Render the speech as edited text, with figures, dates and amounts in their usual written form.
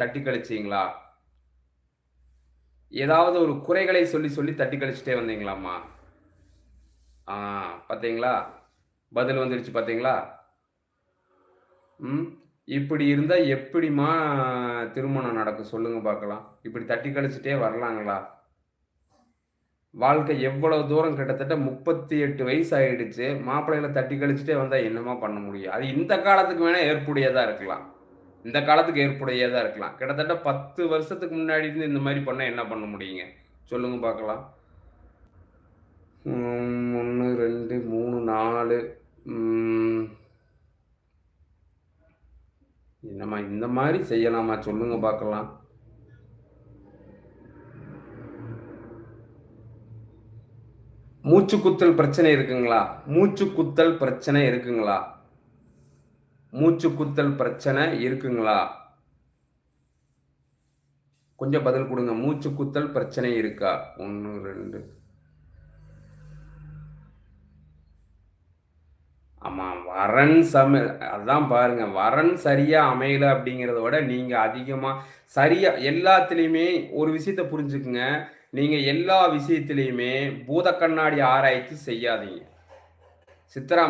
தட்டி கழிச்சீங்களா? ஏதாவது ஒரு குறைகளை சொல்லி சொல்லி தட்டி கழிச்சுட்டே வந்தீங்களாம்மா? ஆ பார்த்தீங்களா? பதில் வந்துருச்சு பார்த்தீங்களா? ம். இப்படி இருந்தா எப்படிம்மா திருமணம் நடக்கும்? சொல்லுங்க பார்க்கலாம். இப்படி தட்டி கழிச்சுட்டே வரலாங்களா? வாழ்க்கை எவ்வளவு தூரம் கிட்டத்தட்ட 38 வயசு ஆயிடுச்சு. மாப்பிள்ளைகள தட்டி கழிச்சுட்டே வந்தா என்னம்மா பண்ண முடியும்? அது இந்த காலத்துக்கு வேணா ஏற்புடையதா இருக்கலாம். இந்த காலத்துக்கு ஏற்புடையதா இருக்கலாம். கிட்டத்தட்ட 10 வருஷத்துக்கு முன்னாடி இருந்து இந்த மாரி பண்ணா என்ன பண்ண முடியுங்க? சொல்லுங்க பார்க்கலாம். 1, 2, 3, 4 ம். என்னம்மா இந்த மாரி செய்யலாமா? சொல்லுங்க பார்க்கலாம். மூச்சு குத்தல் பிரச்சனை இருக்குங்களா? மூச்சு குத்தல் பிரச்சனை இருக்குங்களா? மூச்சு குத்தல் பிரச்சனை இருக்குங்களா? கொஞ்சம் பதில் குடுங்க. மூச்சு குத்தல் பிரச்சனை இருக்கா? 1, 2 ஆமா. வரன் அதான் பாருங்க. வரன் சரியா அமையல அப்படிங்கிறத விட, நீங்க அதிகமா சரியா எல்லாத்துலயுமே ஒரு விஷயத்த புரிஞ்சுக்குங்க. நீங்க எல்லா விஷயத்திலயுமே பூத கண்ணாடி ஆராய்ச்சி செய்யாதீங்க. சித்ரா